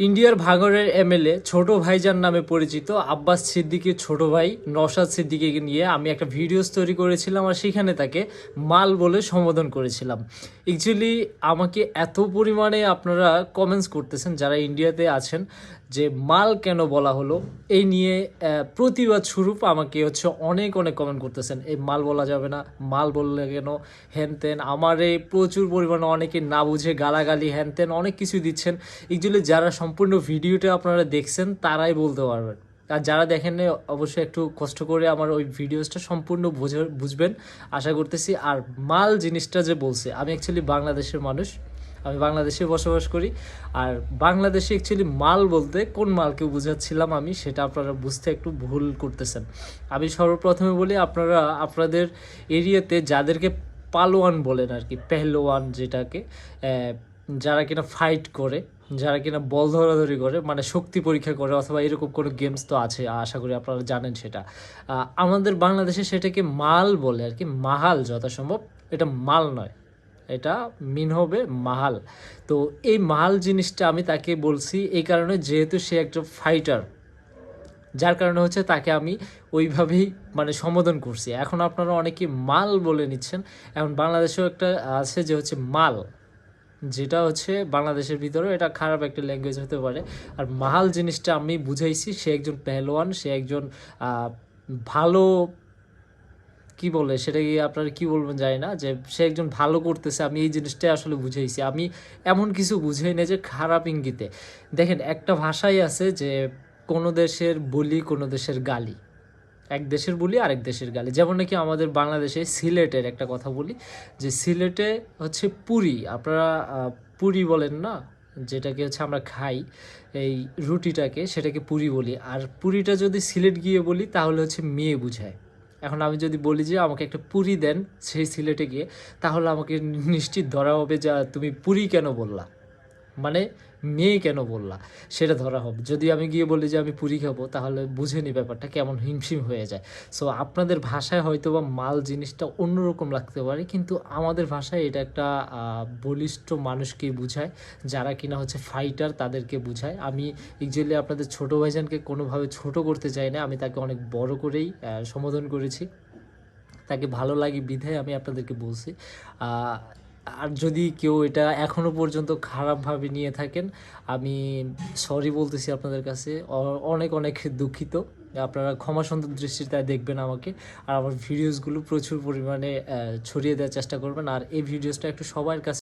ইন্ডিয়ার ভাঙড়ের এমএলএ ছোট ভাইজান নামে পরিচিত আব্বাস সিদ্দিকীর ছোট ভাই নওশাদ সিদ্দিকীকে নিয়ে আমি একটা ভিডিওস তৈরি করেছিলাম আর সেখানে তাকে মাল বলে সম্বোধন করেছিলাম। অ্যাকচুয়ালি আমাকে এত পরিমাণে আপনারা কমেন্টস করতেছেন যারা ইন্ডিয়াতে আছেন যে মাল কেন বলা হলো এই নিয়ে প্রতিবাদ স্বরূপ আমাকে অনেক অনেক কমেন্ট করতেছেন, এই মাল বলা যাবে না, মাল বললে কেন, হ্যান ত্যান। আমারে প্রচুর পরিমাণে অনেকে না বুঝে গালাগালি হ্যান ত্যান অনেক কিছু দিচ্ছেন। অ্যাকচুয়ালি যারা সম্পূর্ণ ভিডিওটা আপনারা দেখছেন তারাই বলতে পারবেন, আর যারা দেখেন না অবশ্যই একটু কষ্ট করে আমার ওই ভিডিওসটা সম্পূর্ণ বুঝবেন আশা করতেছি। আর মাল জিনিসটা যে বলছে, আমি অ্যাকচুয়ালি বাংলাদেশের মানুষ, আমি বাংলাদেশে বসবাস করি। আর বাংলাদেশে অ্যাকচুয়ালি মাল বলতে কোন মালকে বুঝাচ্ছিলাম আমি, সেটা আপনারা বুঝতে একটু ভুল করতেছেন। আমি সর্বপ্রথমে বলি, আপনারা আপনাদের এরিয়াতে যাদেরকে পালোয়ান বলেন আর কি, পেহলোয়ান যেটাকে, যারা কিনা ফাইট করে, যারা কিনা বল ধরাধরি করে, মানে শক্তি পরীক্ষা করে, অথবা এরকম কোনো গেমস তো আছে, আশা করি আপনারা জানেন সেটা। আমাদের বাংলাদেশে সেটাকে মাল বলে আর কি, মাহাল যথাসম্ভব, এটা মাল নয়, এটা মিন হবে মাহাল। তো এই মাহাল জিনিসটা আমি তাকে বলছি এই কারণে, যেহেতু সে একজন ফাইটার, যার কারণে তাকে আমি ওইভাবেই মানে সম্বোধন করছি। এখন আপনারা অনেকে মাল বলে নিচ্ছেন। এখন বাংলাদেশেও একটা আছে যে মাল, যেটা বাংলাদেশের ভিতরে এটা খারাপ একটা ল্যাঙ্গুয়েজ হতে পারে। আর মাহাল জিনিসটা আমি বুঝাইছি, সে একজন পেহলোয়ান, সে একজন ভালো, কি বলে সেটা কি আপনারা কি বলবেন জানি না, যে সে একজন ভালো করতেছে, আমি এই জিনিসটাই আসলে বুঝাইছি। আমি এমন কিছু বুঝাই না যে খারাপ ইঙ্গিতে। দেখেন, একটা ভাষাই আছে যে কোনো দেশের বলি, কোনো দেশের গালি, এক দেশের বলি আরেক দেশের গালি। যেমন নাকি আমাদের বাংলাদেশে সিলেটের একটা কথা বলি, যে সিলেটে পুরি, আপনারা পুরি বলেন না, যেটাকে আমরা খাই, এই রুটিটাকে, সেটাকে পুরি বলি। আর পুরিটা যদি সিলেট গিয়ে বলি তাহলে মেয়ে বুঝায়। এখন আমি যদি বলি যে আমাকে একটা পুরি দেন সেই সিলেটে গিয়ে, তাহলে আমাকে নিশ্চিত ধরা হবে যে তুমি পুরি কেন বললা, মানে মেয়ে কেন বললা, সেটা ধরা হবে। যদি আমি গিয়ে বলি যে আমি পুরি খাবো, তাহলে বুঝে নি ব্যাপারটা কেমন হিমশিম হয়ে যায়। সো আপনাদের ভাষায় হয়তো বা মাল জিনিসটা অন্যরকম লাগতে পারে, কিন্তু আমাদের ভাষায় এটা একটা বলিষ্ঠ মানুষকে বুঝায়, যারা কিনা ফাইটার, তাদেরকে বুঝায়। আমি অ্যাকচুয়ালি আপনাদের ছোটো ভাইজানকে কোনোভাবে ছোট করতে চাই না, আমি তাকে অনেক বড় করেই সম্বোধন করেছি, তাকে ভালো লাগে বিধায় আমি আপনাদেরকে বলছি। আর যদি কেউ এটা এখনও পর্যন্ত খারাপভাবে নিয়ে থাকেন, আমি সরি বলতেছি আপনাদের কাছে, অনেক অনেক দুঃখিত। আপনারা ক্ষমা সুন্দর দৃষ্টিতে দেখবেন আমাকে, আর আমার ভিডিওসগুলো প্রচুর পরিমাণে ছড়িয়ে দেওয়ার চেষ্টা করবেন। আর এই ভিডিওসটা একটু সবার কাছে